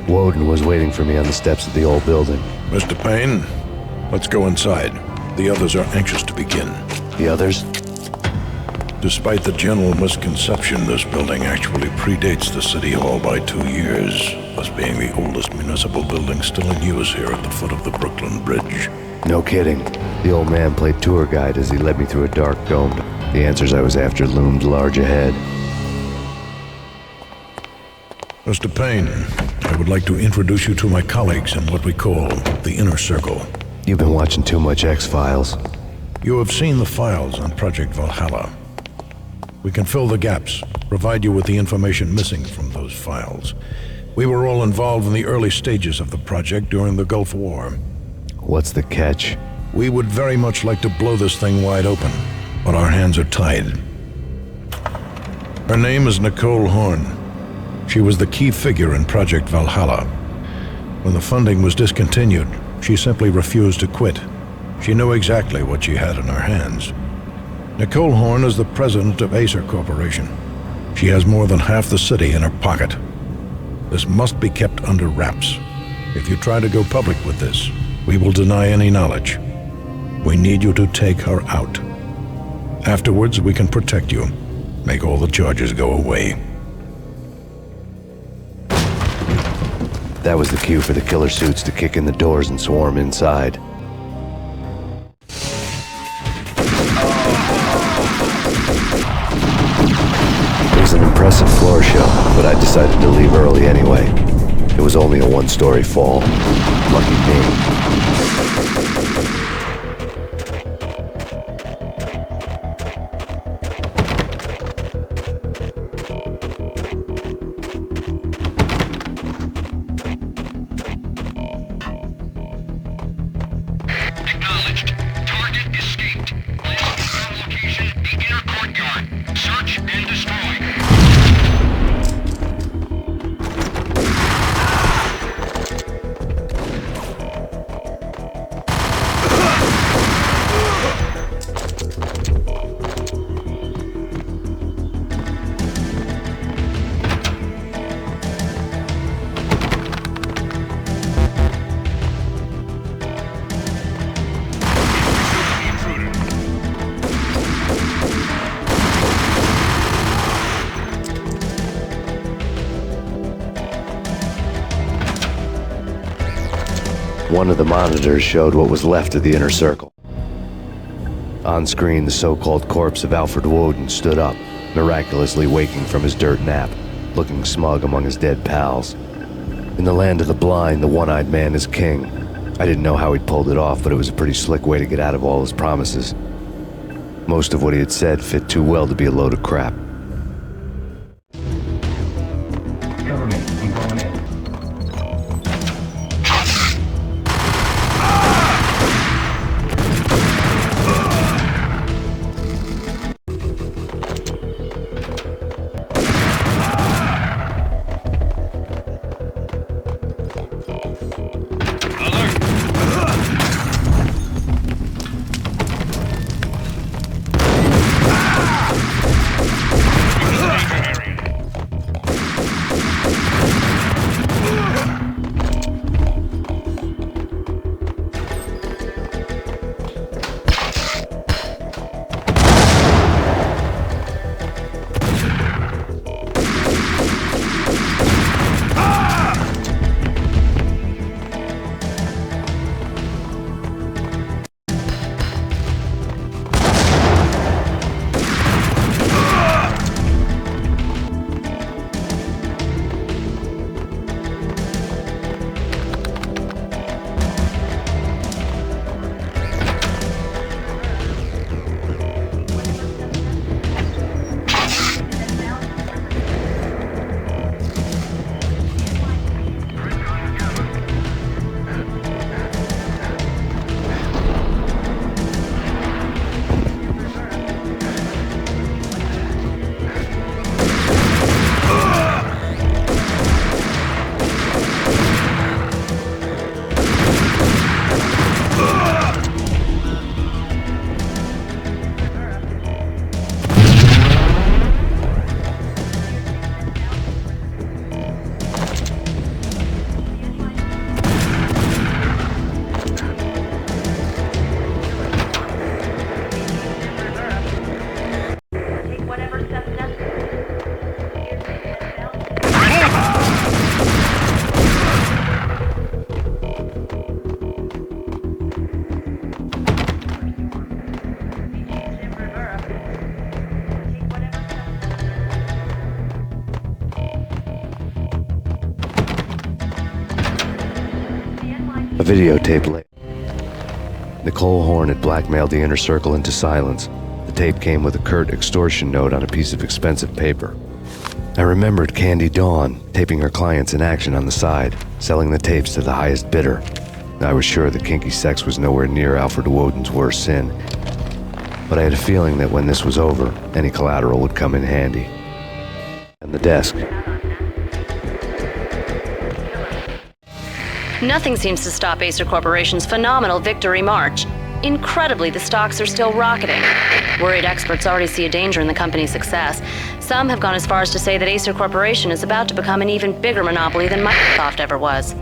Woden was waiting for me on the steps of the old building. Mr. Payne, let's go inside. The others are anxious to begin. The others? Despite the general misconception, this building actually predates the City Hall by 2 years, thus being the oldest municipal building still in use here at the foot of the Brooklyn Bridge. No kidding. The old man played tour guide as he led me through a dark dome. The answers I was after loomed large ahead. Mr. Payne, I would like to introduce you to my colleagues in what we call the Inner Circle. You've been watching too much X-Files. You have seen the files on Project Valhalla. We can fill the gaps, provide you with the information missing from those files. We were all involved in the early stages of the project during the Gulf War. What's the catch? We would very much like to blow this thing wide open, but our hands are tied. Her name is Nicole Horne. She was the key figure in Project Valhalla. When the funding was discontinued, she simply refused to quit. She knew exactly what she had in her hands. Nicole Horne is the president of Aesir Corporation. She has more than half the city in her pocket. This must be kept under wraps. If you try to go public with this, we will deny any knowledge. We need you to take her out. Afterwards, we can protect you, make all the charges go away. That was the cue for the killer suits to kick in the doors and swarm inside. It was an impressive floor show, but I decided to leave early anyway. It was only a one-story fall. Lucky me. One of the monitors showed what was left of the Inner Circle. On screen, the so-called corpse of Alfred Woden stood up, miraculously waking from his dirt nap, looking smug among his dead pals. In the land of the blind, the one-eyed man is king. I didn't know how he'd pulled it off, but it was a pretty slick way to get out of all his promises. Most of what he had said fit too well to be a load of crap. videotape lay. Nicole Horne had blackmailed the Inner Circle into silence. The tape came with a curt extortion note on a piece of expensive paper. I remembered Candy Dawn taping her clients in action on the side, selling the tapes to the highest bidder. I was sure that kinky sex was nowhere near Alfred Woden's worst sin, but I had a feeling that when this was over, any collateral would come in handy. And the desk. Nothing seems to stop Aesir Corporation's phenomenal victory march. Incredibly, the stocks are still rocketing. Worried experts already see a danger in the company's success. Some have gone as far as to say that Aesir Corporation is about to become an even bigger monopoly than Microsoft ever was.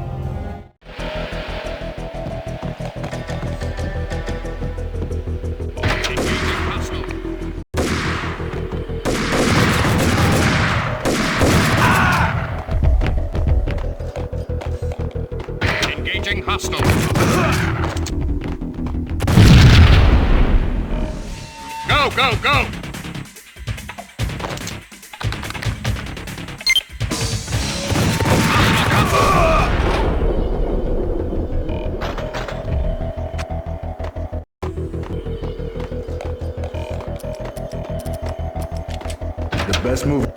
Engaging hostile. Go, go, go! The best move.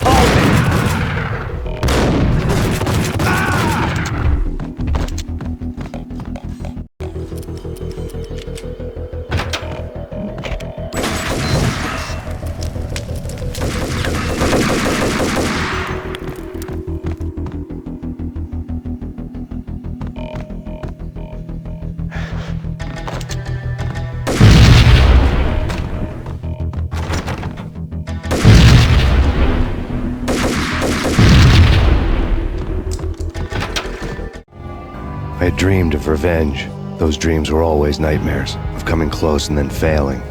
I had dreamed of revenge. Those dreams were always nightmares, of coming close and then failing.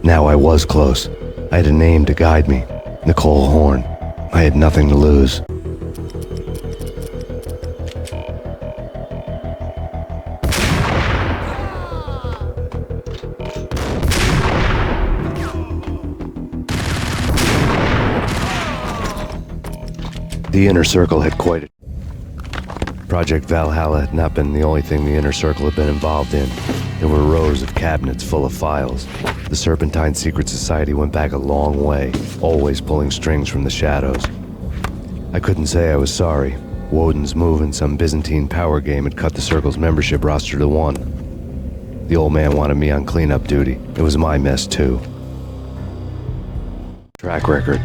Now I was close. I had a name to guide me, Nicole Horne. I had nothing to lose. The Inner Circle had quite a... Project Valhalla had not been the only thing the Inner Circle had been involved in. There were rows of cabinets full of files. The Serpentine Secret Society went back a long way, always pulling strings from the shadows. I couldn't say I was sorry. Woden's move in some Byzantine Power Game had cut the Circle's membership roster to 1. The old man wanted me on cleanup duty. It was my mess too. Track record.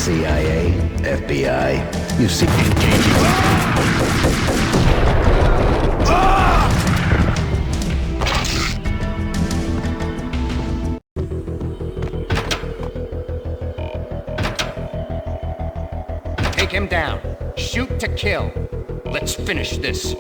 CIA, FBI, you see... Take him down. Shoot to kill. Let's finish this.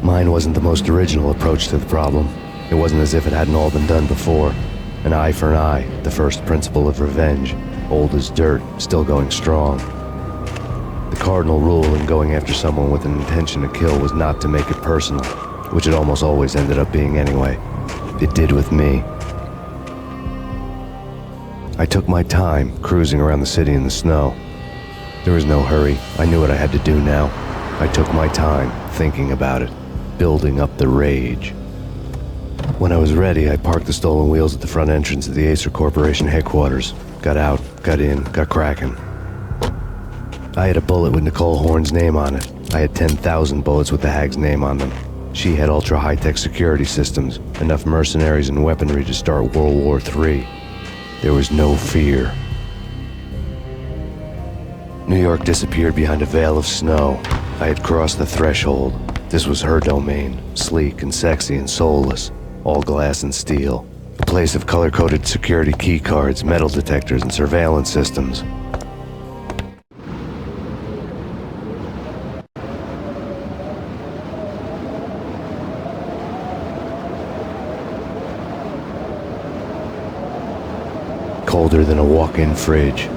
Mine wasn't the most original approach to the problem. It wasn't as if it hadn't all been done before. An eye for an eye, the first principle of revenge. Old as dirt, still going strong. The cardinal rule in going after someone with an intention to kill was not to make it personal, which it almost always ended up being anyway. It did with me. I took my time, cruising around the city in the snow. There was no hurry. I knew what I had to do now. I took my time, thinking about it, building up the rage. When I was ready, I parked the stolen wheels at the front entrance of the Aesir Corporation headquarters. Got out, got in, got cracking. I had a bullet with Nicole Horne's name on it. I had 10,000 bullets with the hag's name on them. She had ultra high-tech security systems, enough mercenaries and weaponry to start World War III. There was no fear. New York disappeared behind a veil of snow. I had crossed the threshold. This was her domain, sleek and sexy and soulless, all glass and steel. A place of color-coded security keycards, metal detectors, and surveillance systems. Colder than a walk-in fridge.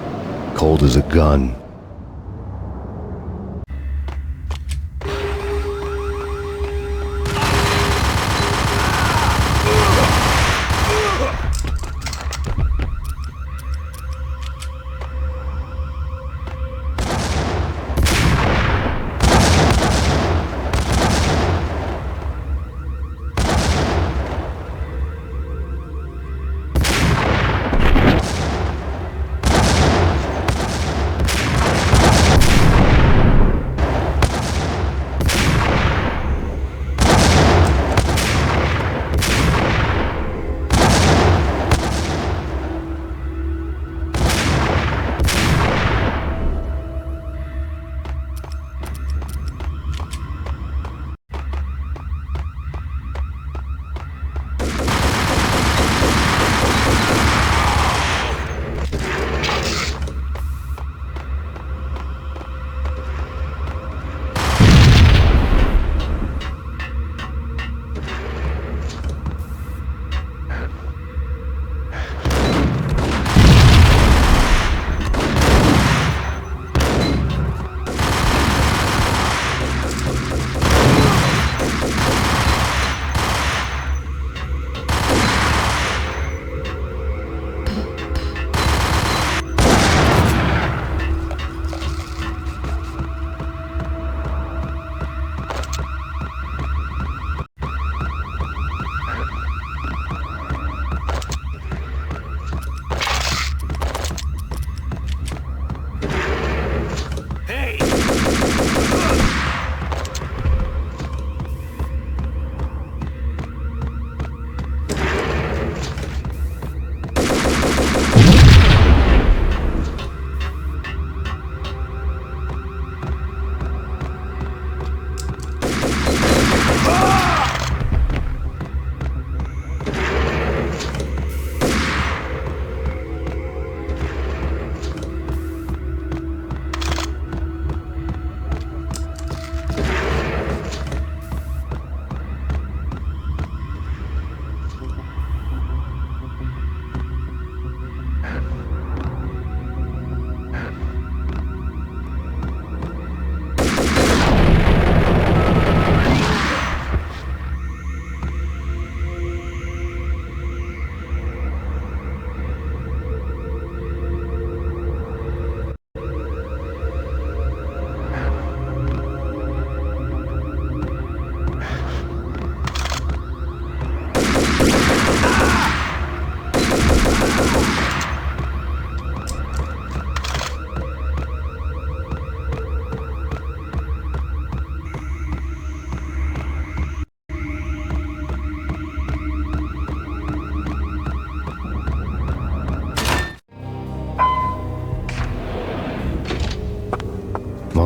Cold as a gun.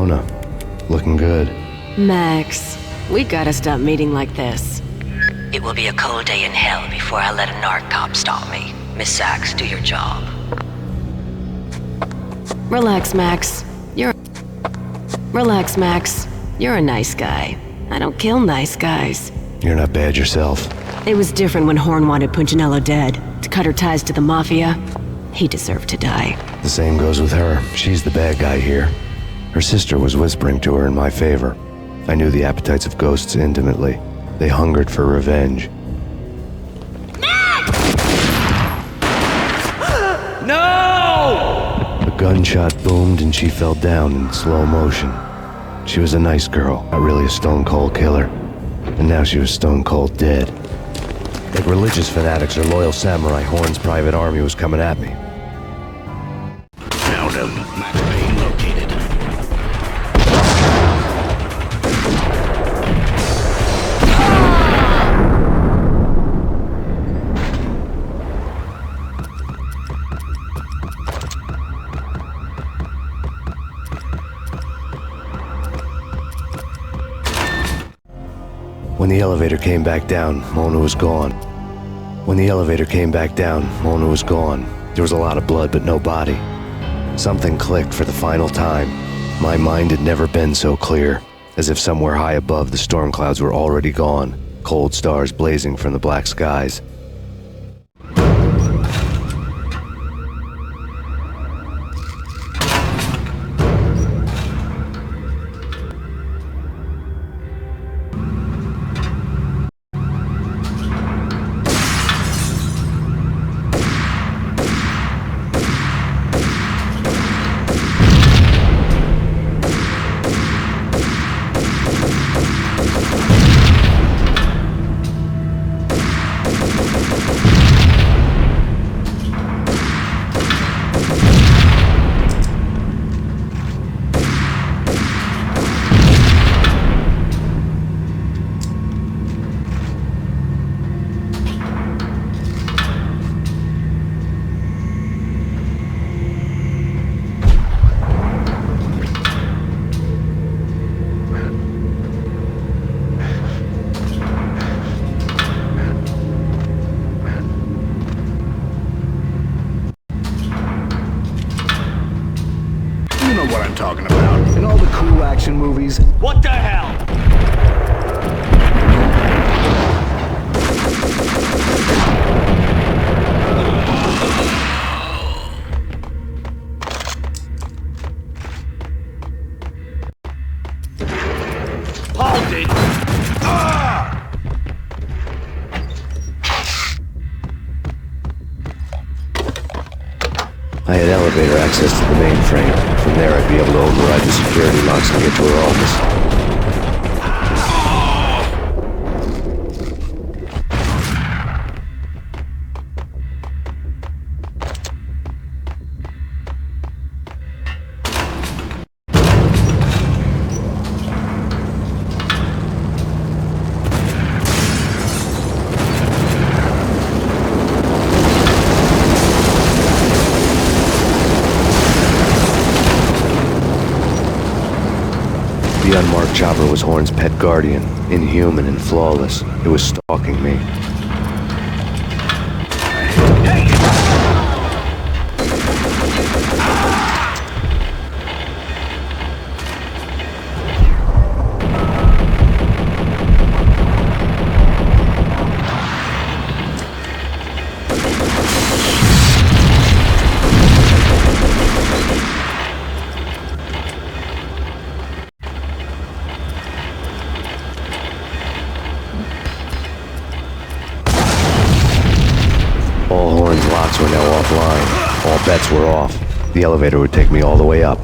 Mona, looking good. Max, we gotta stop meeting like this. It will be a cold day in hell before I let a narc cop stop me. Miss Sachs, do your job. Relax, Max. Relax, Max. You're a nice guy. I don't kill nice guys. You're not bad yourself. It was different when Horne wanted Punchinello dead, to cut her ties to the Mafia. He deserved to die. The same goes with her. She's the bad guy here. Her sister was whispering to her in my favor. I knew the appetites of ghosts intimately. They hungered for revenge. No! A gunshot boomed and she fell down in slow motion. She was a nice girl, not really a stone-cold killer. And now she was stone-cold dead. Like religious fanatics or loyal samurai, Horne's private army was coming at me. Found him. Max Payne located. When the elevator came back down, Mona was gone. When the elevator came back down, Mona was gone. There was a lot of blood, but no body. Something clicked for the final time. My mind had never been so clear, as if somewhere high above the storm clouds were already gone, cold stars blazing from the black skies. You know what I'm talking about. In all the cool action movies. What the hell? Hold it! I had elevator access to the mainframe. From there, I'd be able to override the security locks and get to her office. The unmarked chopper was Horne's pet guardian, inhuman and flawless. It was stalking me. All Horne's locks were now offline. All bets were off. The elevator would take me all the way up.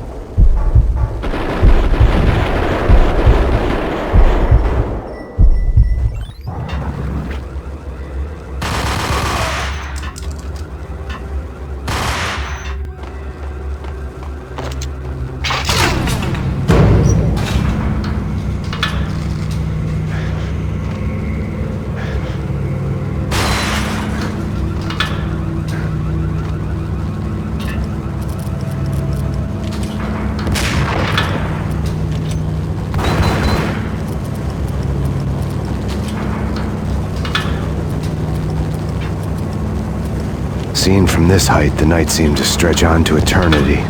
Seen from this height, the night seemed to stretch on to eternity.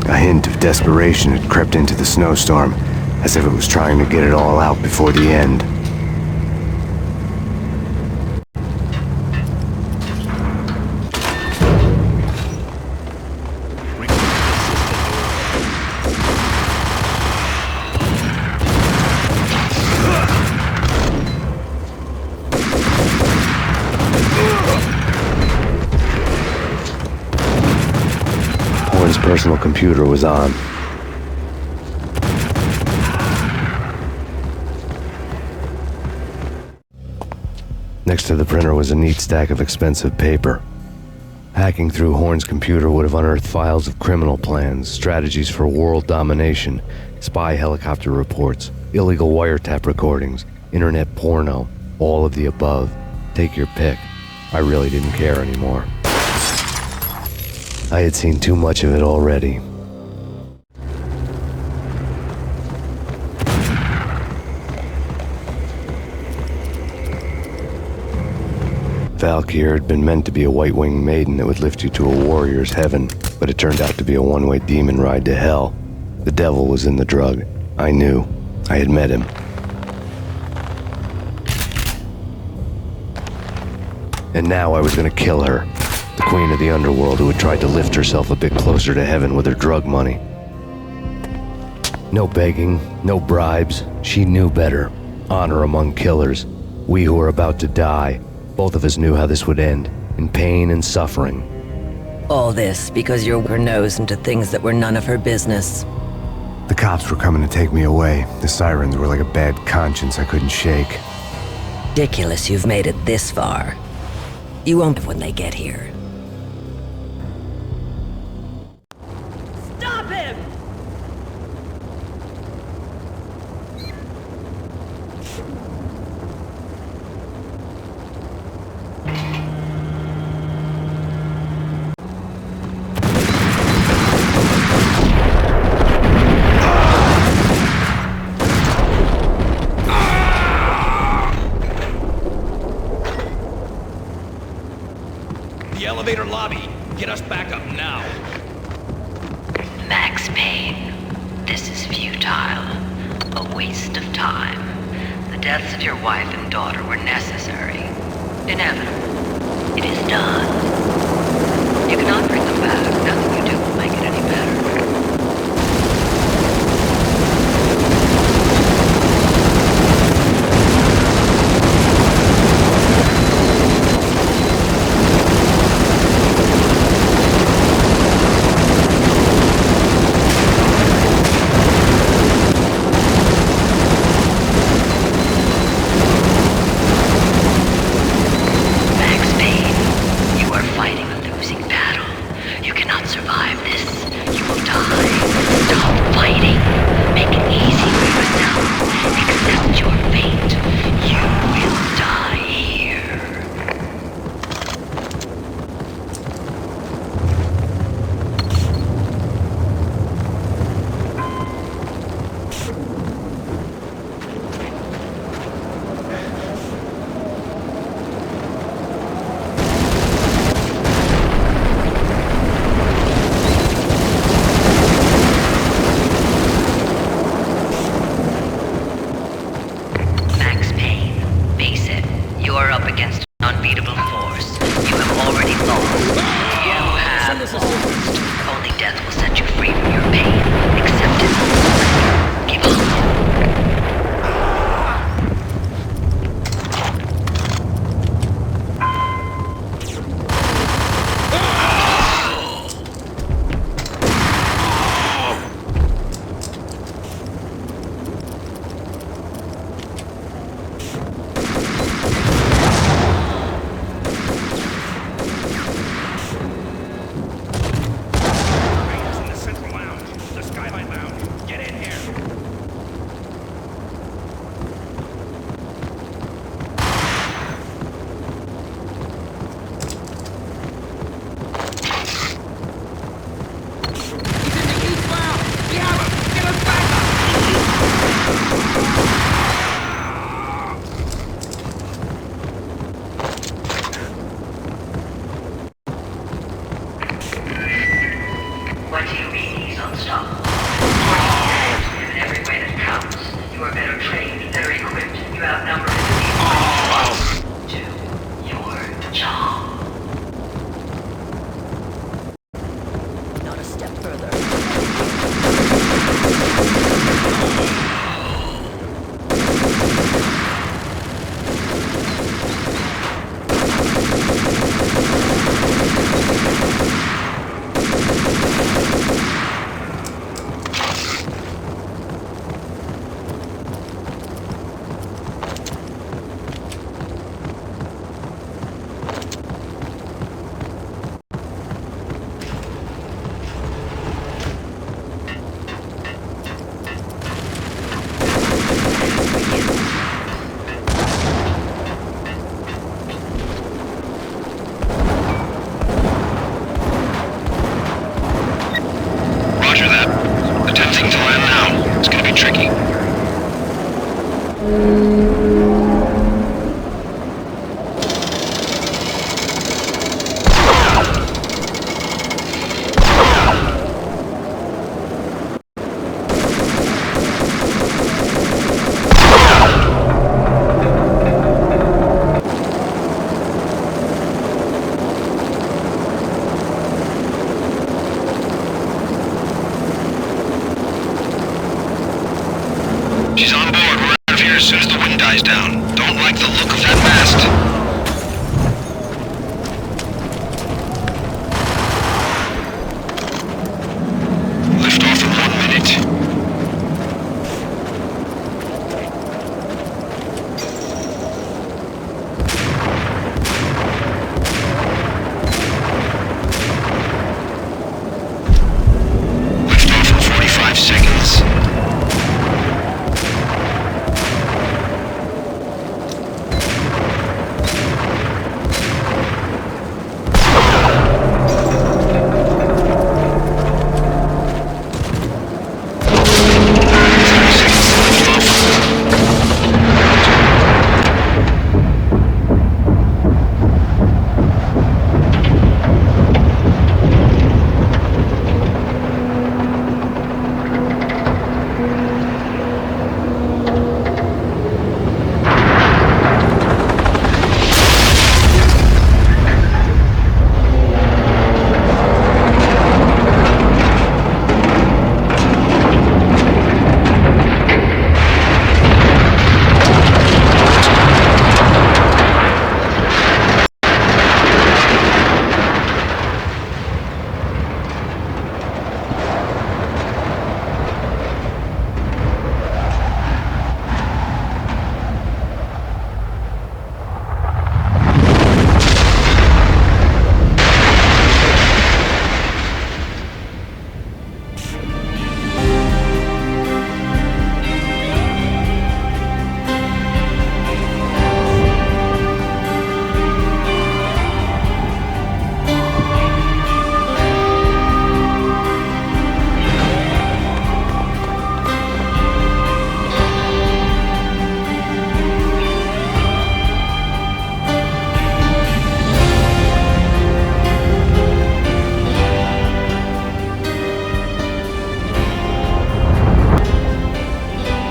A hint of desperation had crept into the snowstorm, as if it was trying to get it all out before the end. Horne's personal computer was on. Next to the printer was a neat stack of expensive paper. Hacking through Horne's computer would have unearthed files of criminal plans, strategies for world domination, spy helicopter reports, illegal wiretap recordings, internet porno, all of the above. Take your pick. I really didn't care anymore. I had seen too much of it already. Valkyr had been meant to be a white-winged maiden that would lift you to a warrior's heaven, but it turned out to be a one-way demon ride to hell. The devil was in the drug. I knew. I had met him. And now I was gonna kill her. The queen of the underworld who had tried to lift herself a bit closer to heaven with her drug money. No begging, no bribes. She knew better. Honor among killers. We who were about to die. Both of us knew how this would end, in pain and suffering. All this because you were nose into things that were none of her business. The cops were coming to take me away. The sirens were like a bad conscience I couldn't shake. Ridiculous you've made it this far. You won't when they get here. Stop him! The elevator lobby. Get us back up now. Max Payne, this is futile. A waste of time. The deaths of your wife and daughter were necessary. Inevitable. It is done. You cannot bring them back. Nothing you do will make it any better. RTOB is unstoppable. In every way that counts. You are better trained, better equipped. You outnumber enemies. Do your job. Not a step further.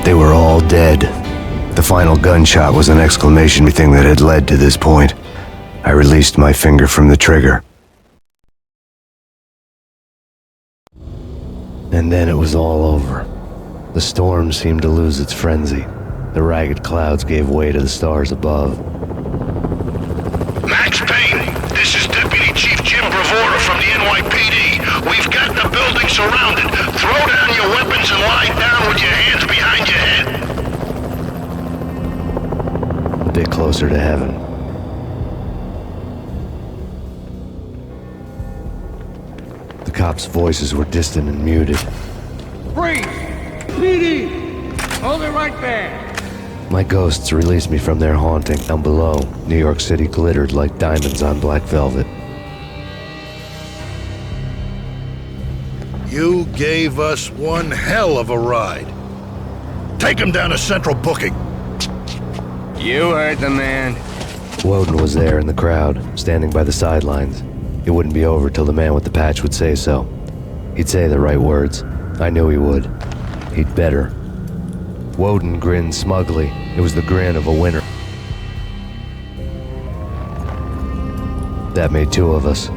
They were all dead. The final gunshot was an exclamation thing that had led to this point. I released my finger from the trigger. And then it was all over. The storm seemed to lose its frenzy. The ragged clouds gave way to the stars above. Max Payne, this is Deputy Chief Jim Bravura from the NYPD. We've got the building surrounded. Throw down your weapons and lie down with your hands behind your head. A bit closer to heaven. The cops' voices were distant and muted. Freeze! PD! Hold it right there! My ghosts released me from their haunting. Down below, New York City glittered like diamonds on black velvet. You gave us one hell of a ride. Take him down to Central Booking. You heard the man. Woden was there in the crowd, standing by the sidelines. It wouldn't be over till the man with the patch would say so. He'd say the right words. I knew he would. He'd better. Woden grinned smugly. It was the grin of a winner. That made two of us.